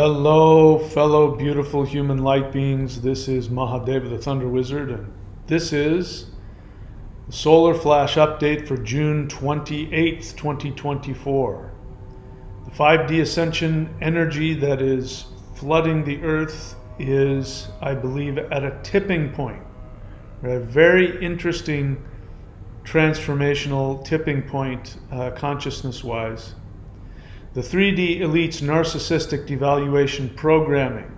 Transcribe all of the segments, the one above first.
Hello, fellow beautiful human light beings. This is Mahadeva, the Thunder Wizard, and this is the Solar Flash update for June 28th, 2024. The 5D Ascension energy that is flooding the Earth is, I believe, at a tipping point. A very interesting transformational tipping point, consciousness-wise. The 3D Elite's narcissistic devaluation programming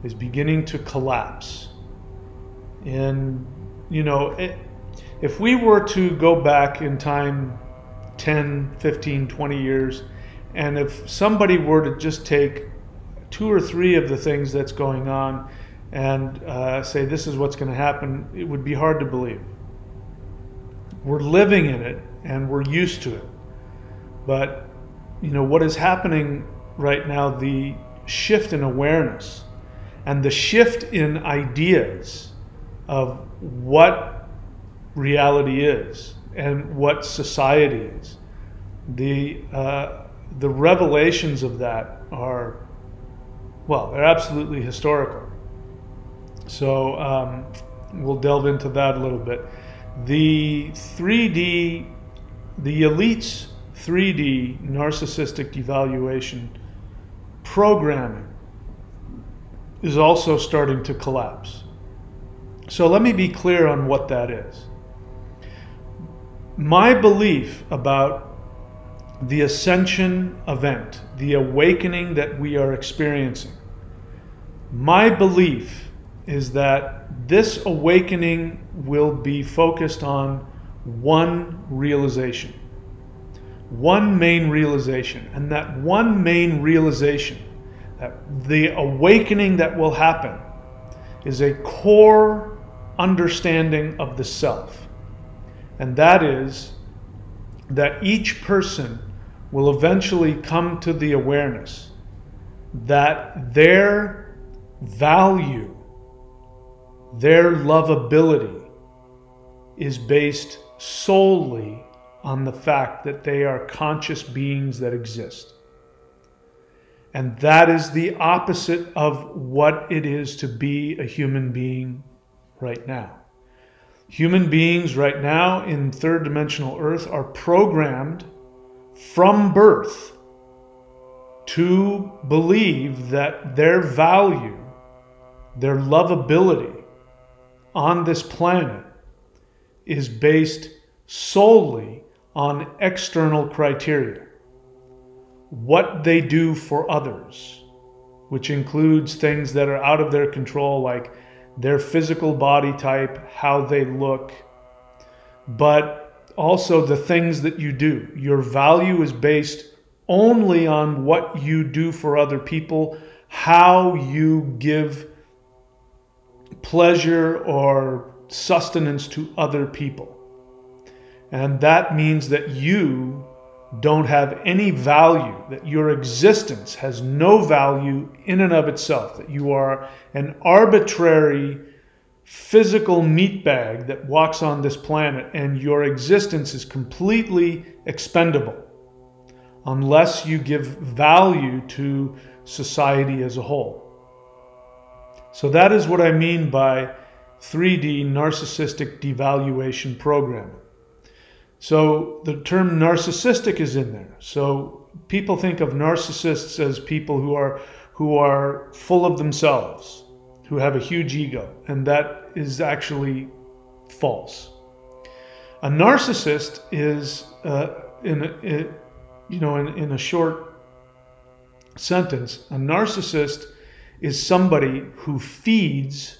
is beginning to collapse. And, if we were to go back in time 10, 15, 20 years, and if somebody were to just take 2 or 3 of the things that's going on and say this is what's going to happen, it would be hard to believe. We're living in it and we're used to it. But what is happening right now, the shift in awareness and the shift in ideas of what reality is and what society is, the revelations of that are, well, they're absolutely historical. So we'll delve into that a little bit. The Elite's 3D narcissistic devaluation programming is also starting to collapse. So let me be clear on what that is. My belief about the Ascension event, the awakening that we are experiencing, my belief is that this awakening will be focused on one realization. One main realization, and that one main realization, that the awakening that will happen, is a core understanding of the self. And that is that each person will eventually come to the awareness that their value, their lovability, is based solely on the fact that they are conscious beings that exist. And that is the opposite of what it is to be a human being right now. Human beings right now in third dimensional Earth are programmed from birth to believe that their value, their lovability on this planet is based solely on external criteria. What they do for others, which includes things that are out of their control, like their physical body type, how they look, but also the things that you do. Your value is based only on what you do for other people, how you give pleasure or sustenance to other people. And that means that you don't have any value, that your existence has no value in and of itself, that you are an arbitrary physical meatbag that walks on this planet, and your existence is completely expendable unless you give value to society as a whole. So that is what I mean by 3D narcissistic devaluation programming. So the term narcissistic is in there. So people think of narcissists as people who are full of themselves, who have a huge ego, and that is actually false. A narcissist is, in a short sentence, a narcissist is somebody who feeds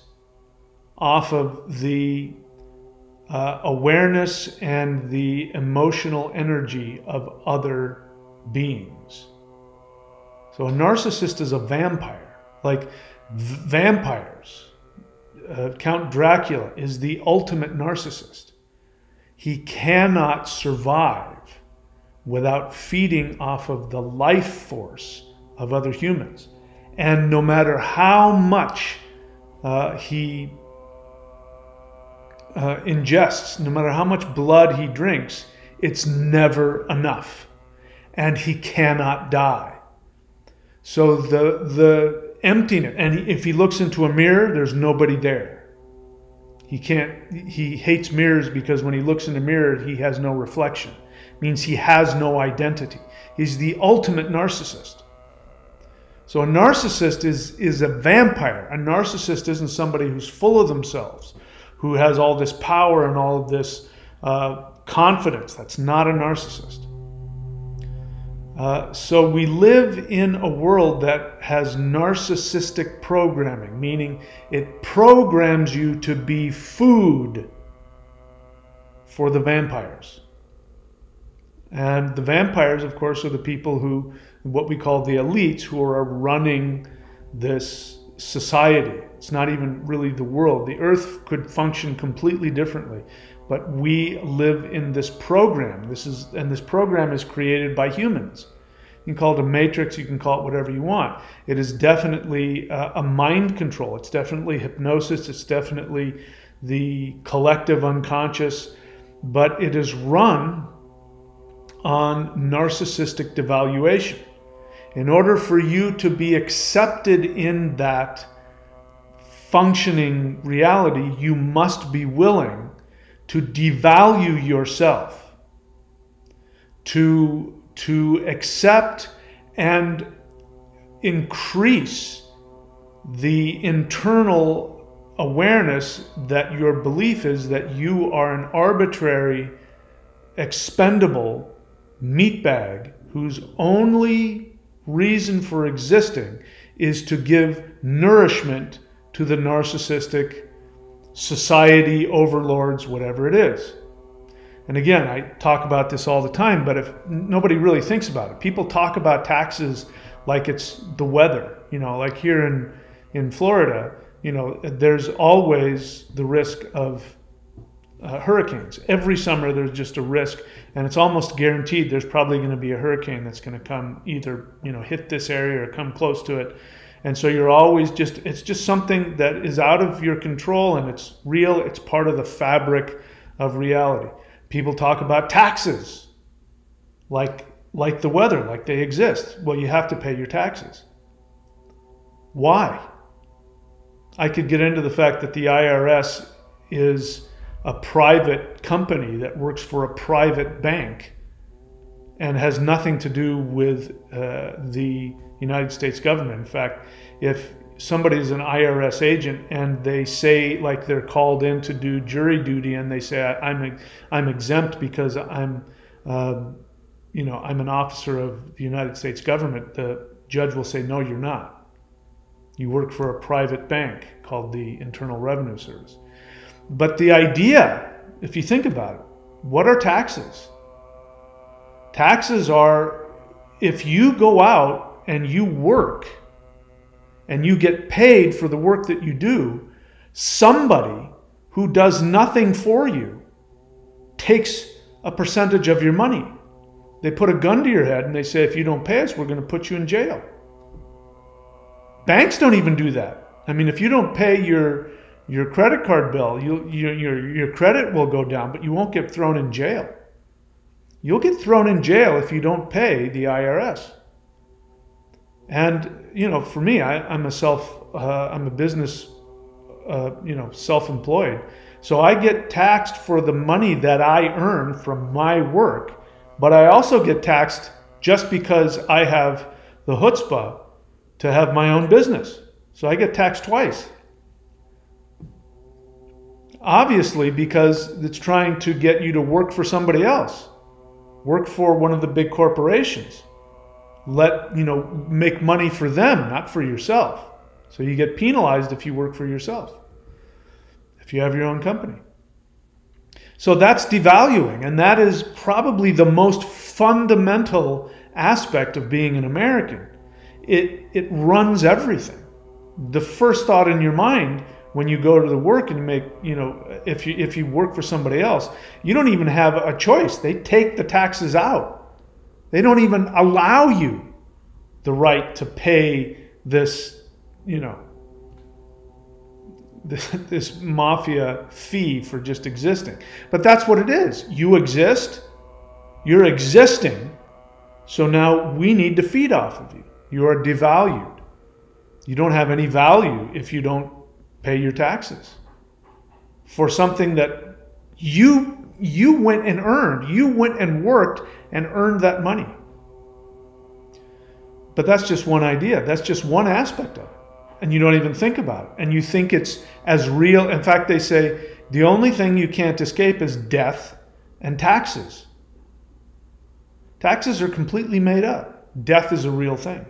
off of the awareness and the emotional energy of other beings. So a narcissist is a vampire, like vampires. Count Dracula is the ultimate narcissist. He cannot survive without feeding off of the life force of other humans. And no matter how much he ingests, no matter how much blood he drinks, it's never enough. And he cannot die. So the emptiness, and if he looks into a mirror, there's nobody there. He hates mirrors because when he looks in a mirror, he has no reflection. It means he has no identity. He's the ultimate narcissist. So a narcissist is a vampire. A narcissist isn't somebody who's full of themselves, who has all this power and all of this confidence. That's not a narcissist. So we live in a world that has narcissistic programming, meaning it programs you to be food for the vampires. And the vampires, of course, are the people who, what we call the elites, who are running this society. It's not even really the world. The earth could function completely differently, but we live in this program. This program is created by humans. You can call it a matrix, you can call it whatever you want. It is definitely a mind control. It's definitely hypnosis. It's definitely the collective unconscious, but it is run on narcissistic devaluation. In order for you to be accepted in that functioning reality, you must be willing to devalue yourself, to accept and increase the internal awareness that your belief is that you are an arbitrary, expendable meatbag whose only reason for existing is to give nourishment to the narcissistic society, overlords, whatever it is. And again, I talk about this all the time, but if nobody really thinks about it, people talk about taxes like it's the weather. You know, like here in Florida, you know, there's always the risk of hurricanes. Every summer there's just a risk, and it's almost guaranteed there's probably going to be a hurricane that's going to come, either, you know, hit this area or come close to it. And so you're always it's just something that is out of your control, and it's real. It's part of the fabric of reality. People talk about taxes like the weather, like they exist. Well, you have to pay your taxes. Why? I could get into the fact that the IRS is a private company that works for a private bank and has nothing to do with the United States government. In fact, if somebody is an IRS agent and they say, like, they're called in to do jury duty, and they say, I'm exempt because I'm an officer of the United States government, the judge will say, no, you're not. You work for a private bank called the Internal Revenue Service. But the idea, if you think about it, what are taxes? Taxes are, if you go out and you work and you get paid for the work that you do, somebody who does nothing for you takes a percentage of your money. They put a gun to your head and they say, if you don't pay us, we're going to put you in jail. Banks don't even do that. I mean, if you don't pay your credit card bill, your credit will go down, but you won't get thrown in jail. You'll get thrown in jail if you don't pay the IRS. And, you know, for me, I'm a business, self-employed. So I get taxed for the money that I earn from my work, but I also get taxed just because I have the chutzpah to have my own business. So I get taxed twice. Obviously, because it's trying to get you to work for somebody else. Work for one of the big corporations. Make money for them, not for yourself. So you get penalized if you work for yourself, if you have your own company. So that's devaluing, and that is probably the most fundamental aspect of being an American. It runs everything. The first thought in your mind when you go to the work and you make, if you work for somebody else, you don't even have a choice. They take the taxes out. They don't even allow you the right to pay this, this mafia fee for just existing. But that's what it is. You exist, you're existing, so now we need to feed off of you. You are devalued. You don't have any value if you don't pay your taxes for something that you went and earned. You went and worked and earned that money. But that's just one idea. That's just one aspect of it. And you don't even think about it. And you think it's as real. In fact, they say the only thing you can't escape is death and taxes. Taxes are completely made up. Death is a real thing.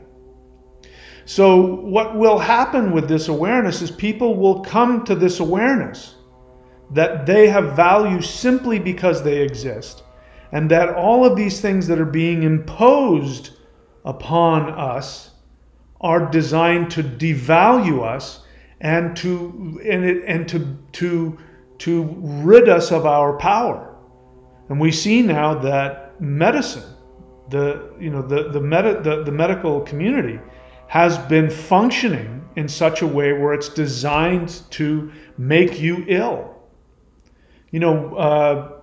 So what will happen with this awareness is people will come to this awareness that they have value simply because they exist, and that all of these things that are being imposed upon us are designed to devalue us and to rid us of our power. And we see now that medicine, the medical community has been functioning in such a way where it's designed to make you ill. You know,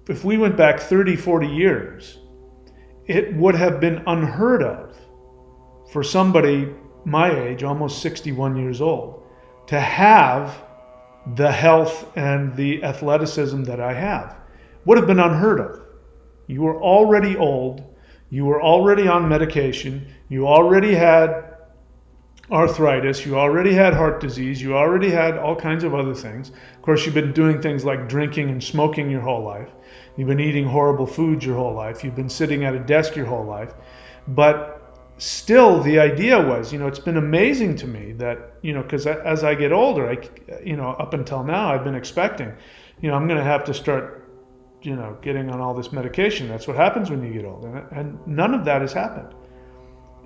if we went back 30, 40 years, it would have been unheard of for somebody my age, almost 61 years old, to have the health and the athleticism that I have. Would have been unheard of. You were already old. You were already on medication. You already had arthritis. You already had heart disease. You already had all kinds of other things. Of course, you've been doing things like drinking and smoking your whole life. You've been eating horrible foods your whole life. You've been sitting at a desk your whole life. But still, the idea was, you know, it's been amazing to me that, you know, because as I get older, up until now, I've been expecting, you know, I'm going to have to start, you know, getting on all this medication. That's what happens when you get older. And none of that has happened.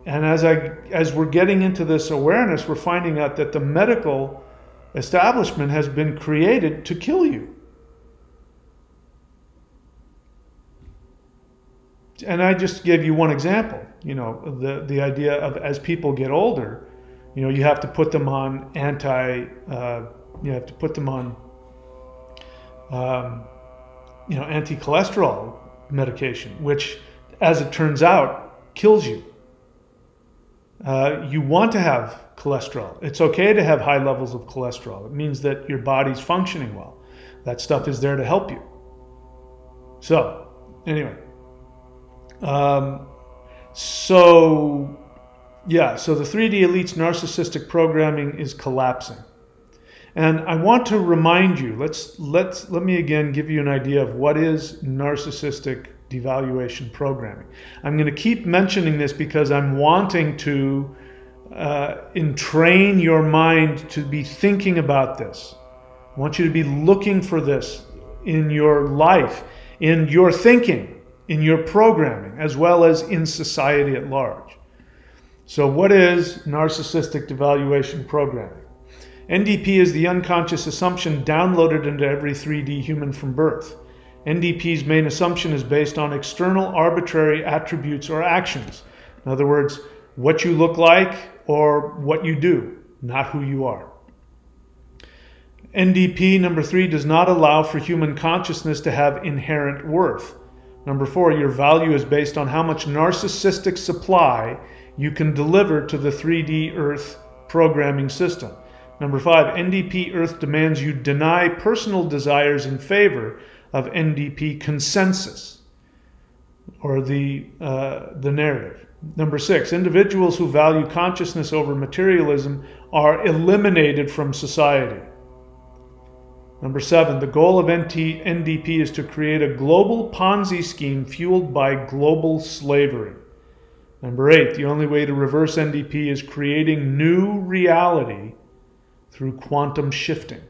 And as we're getting into this awareness, we're finding out that the medical establishment has been created to kill you. And I just gave you one example. You know, the idea of as people get older, you know, you have to put them on anti-cholesterol medication, which, as it turns out, kills you. You want to have cholesterol. It's okay to have high levels of cholesterol. It means that your body's functioning well. That stuff is there to help you. So, anyway. So the 3D elite's narcissistic programming is collapsing. And I want to remind you, let me again give you an idea of what is narcissistic devaluation programming. I'm going to keep mentioning this because I'm wanting to entrain your mind to be thinking about this. I want you to be looking for this in your life, in your thinking, in your programming, as well as in society at large. So what is narcissistic devaluation programming? NDP is the unconscious assumption downloaded into every 3D human from birth. NDP's main assumption is based on external arbitrary attributes or actions. In other words, what you look like or what you do, not who you are. NDP, number 3, does not allow for human consciousness to have inherent worth. Number 4, your value is based on how much narcissistic supply you can deliver to the 3D Earth programming system. Number 5, NDP Earth demands you deny personal desires in favor of NDP consensus, or the narrative. Number 6, individuals who value consciousness over materialism are eliminated from society. Number 7, the goal of NDP is to create a global Ponzi scheme fueled by global slavery. Number 8, the only way to reverse NDP is creating new reality through quantum shifting.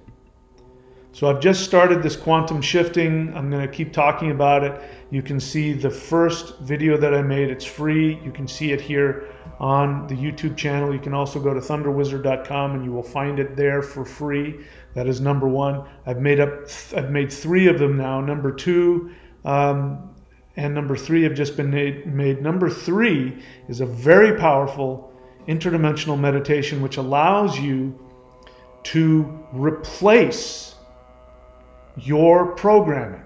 So I've just started this quantum shifting. I'm going to keep talking about it. You can see the first video that I made. It's free. You can see it here on the YouTube channel. You can also go to thunderwizard.com and you will find it there for free. That is number 1. I've made 3 of them now. Number 2 and number 3 have just been made. Number 3 is a very powerful interdimensional meditation which allows you to replace your programming.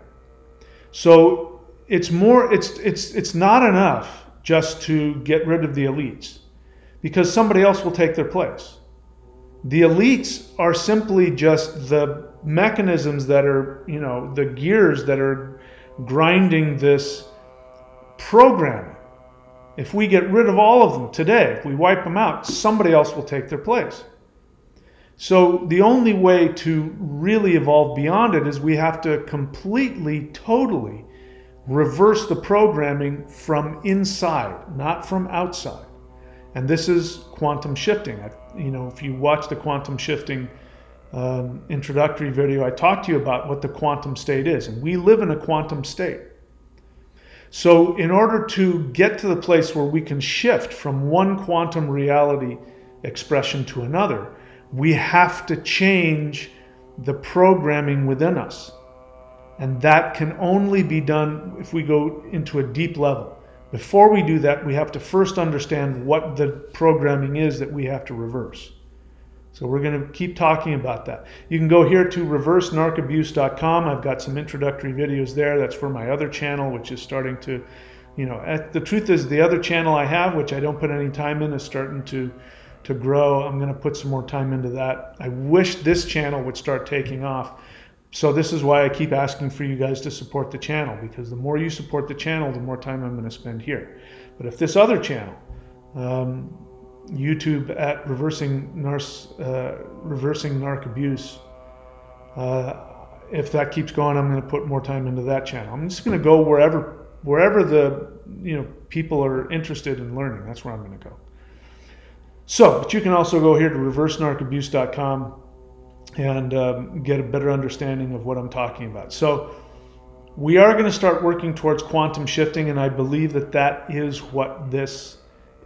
So it's not enough just to get rid of the elites, because somebody else will take their place. The elites are simply just the mechanisms that are, the gears that are grinding this programming. If we get rid of all of them today, if we wipe them out, somebody else will take their place. So the only way to really evolve beyond it is we have to completely, totally reverse the programming from inside, not from outside. And this is quantum shifting. If you watch the quantum shifting introductory video, I talked to you about what the quantum state is. And we live in a quantum state. So in order to get to the place where we can shift from one quantum reality expression to another, we have to change the programming within us. And that can only be done if we go into a deep level. Before we do that, we have to first understand what the programming is that we have to reverse. So we're going to keep talking about that. You can go here to reversenarcabuse.com. I've got some introductory videos there. That's for my other channel, which is starting to, the truth is the other channel I have, which I don't put any time in, is starting to grow. I'm going to put some more time into that. I wish this channel would start taking off. So this is why I keep asking for you guys to support the channel, because the more you support the channel, the more time I'm going to spend here. But if this other channel, YouTube at Reversing Narc Abuse, if that keeps going, I'm going to put more time into that channel. I'm just going to go wherever the people are interested in learning. That's where I'm going to go. So, but you can also go here to reversenarcabuse.com and get a better understanding of what I'm talking about. So we are going to start working towards quantum shifting, and I believe that that is what this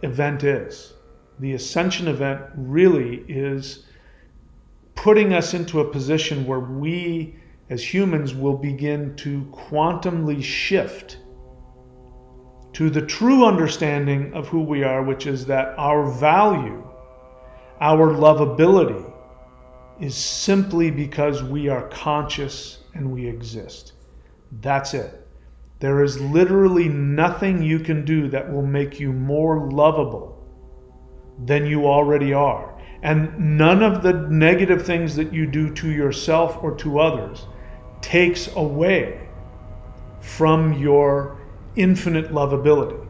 event is. The Ascension event really is putting us into a position where we as humans will begin to quantumly shift to the true understanding of who we are, which is that our value, our lovability, is simply because we are conscious and we exist. That's it. There is literally nothing you can do that will make you more lovable than you already are. And none of the negative things that you do to yourself or to others takes away from your infinite lovability.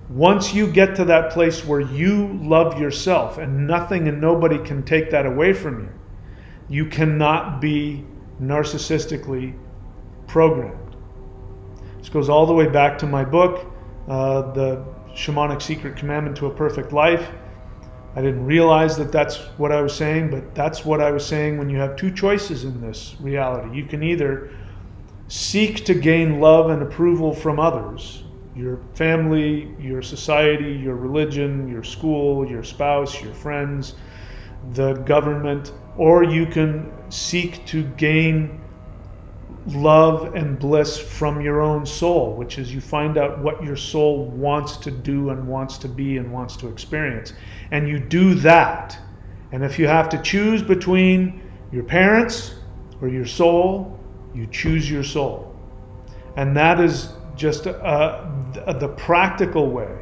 Once you get to that place where you love yourself and nothing and nobody can take that away from you, you cannot be narcissistically programmed. This goes all the way back to my book, The Shamanic Secret Commandment to a Perfect Life. I didn't realize that that's what I was saying, but that's what I was saying when you have two choices in this reality. You can either seek to gain love and approval from others, your family, your society, your religion, your school, your spouse, your friends, the government, or you can seek to gain love and bliss from your own soul, which is you find out what your soul wants to do and wants to be and wants to experience. And you do that. And if you have to choose between your parents or your soul, you choose your soul. And that is just the practical way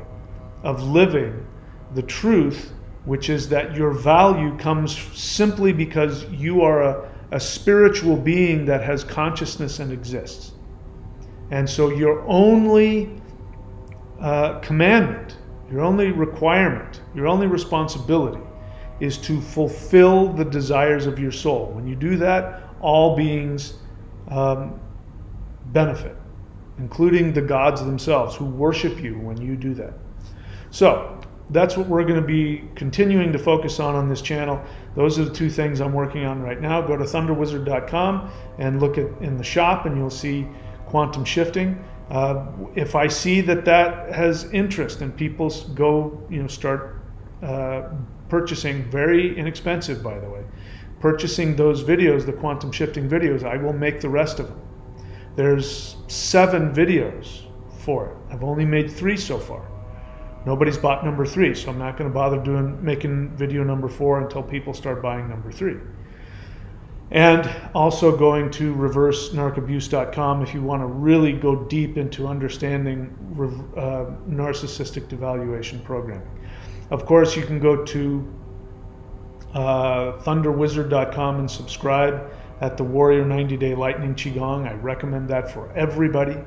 of living the truth, which is that your value comes simply because you are a spiritual being that has consciousness and exists. And so your only commandment, your only requirement, your only responsibility is to fulfill the desires of your soul. When you do that, all beings benefit, including the gods themselves who worship you when you do that. So that's what we're going to be continuing to focus on this channel. Those are the two things I'm working on right now. Go to thunderwizard.com and look in the shop and you'll see quantum shifting. If I see that has interest and people go, start purchasing, very inexpensive by the way, purchasing those videos, the quantum shifting videos, I will make the rest of them. There's 7 videos for it. I've only made 3 so far. Nobody's bought number 3, so I'm not going to bother making video number 4 until people start buying number 3. And also going to reversenarcabuse.com if you want to really go deep into understanding narcissistic devaluation programming. Of course, you can go to thunderwizard.com and subscribe at the Warrior 90-Day Lightning Qigong. I recommend that for everybody.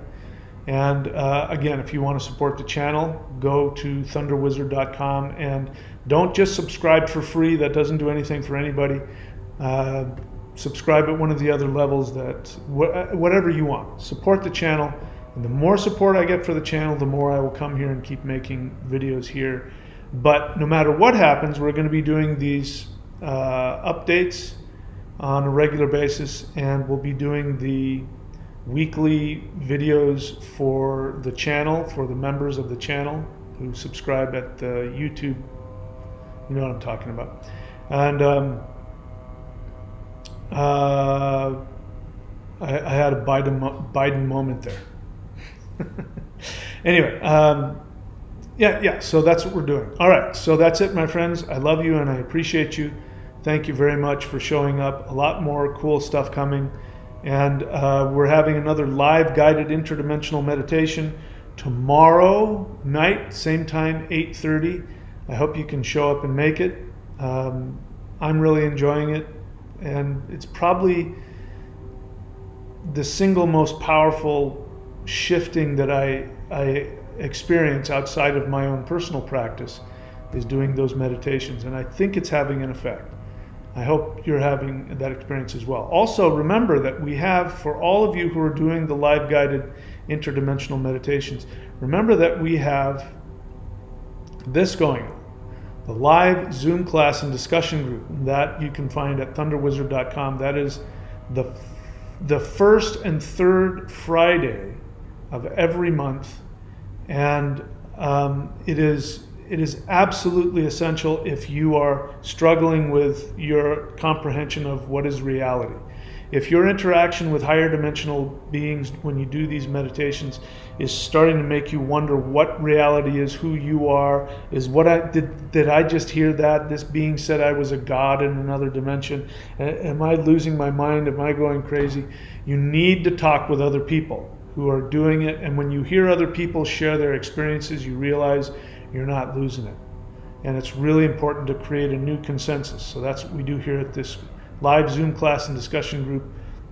And again, if you want to support the channel, go to thunderwizard.com and don't just subscribe for free. That doesn't do anything for anybody. Subscribe at one of the other levels, that whatever you want. Support the channel, and the more support I get for the channel, the more I will come here and keep making videos here. But no matter what happens, we're going to be doing these updates on a regular basis, and we'll be doing the weekly videos for the channel, for the members of the channel who subscribe at the YouTube. You know what I'm talking about. And I had a Biden moment there. Anyway, yeah, so that's what we're doing. All right, so that's it, my friends. I love you and I appreciate you. Thank you very much for showing up. A lot more cool stuff coming. And we're having another live guided interdimensional meditation tomorrow night, same time, 8:30. I hope you can show up and make it. I'm really enjoying it. And it's probably the single most powerful shifting that I experience outside of my own personal practice, is doing those meditations. And I think it's having an effect. I hope you're having that experience as well. Also, remember that we have, for all of you who are doing the live guided interdimensional meditations, remember that we have this going on. The live Zoom class and discussion group that you can find at thunderwizard.com. That is the first and third Friday of every month, and it is absolutely essential if you are struggling with your comprehension of what is reality. If your interaction with higher dimensional beings when you do these meditations is starting to make you wonder what reality is, who you are, is what did I just hear that this being said I was a god in another dimension? Am I losing my mind? Am I going crazy? You need to talk with other people who are doing it, and when you hear other people share their experiences, you realize you're not losing it. And it's really important to create a new consensus. So that's what we do here at this live Zoom class and discussion group,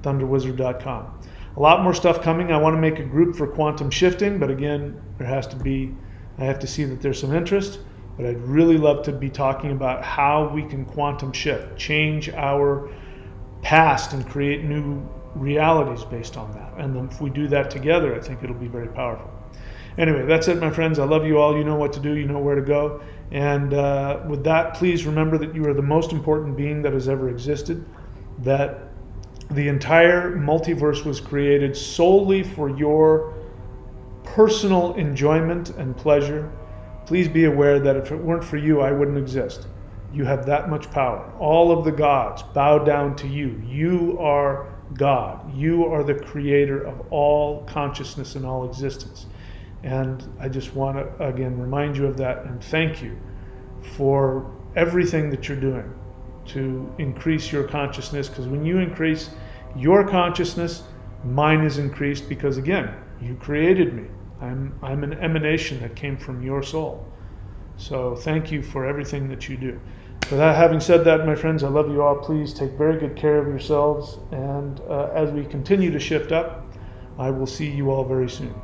thunderwizard.com. A lot more stuff coming. I want to make a group for quantum shifting, but again, I have to see that there's some interest. But I'd really love to be talking about how we can quantum shift, change our past and create new realities based on that. And then if we do that together, I think it'll be very powerful. Anyway, that's it, my friends. I love you all. You know what to do. You know where to go. And with that, please remember that you are the most important being that has ever existed, that the entire multiverse was created solely for your personal enjoyment and pleasure. Please be aware that if it weren't for you, I wouldn't exist. You have that much power. All of the gods bow down to you. You are God. You are the creator of all consciousness and all existence. And I just want to, again, remind you of that and thank you for everything that you're doing to increase your consciousness, because when you increase your consciousness, mine is increased, because again, you created me. I'm an emanation that came from your soul. So thank you for everything that you do. With that, having said that, my friends, I love you all. Please take very good care of yourselves. And as we continue to shift up, I will see you all very soon.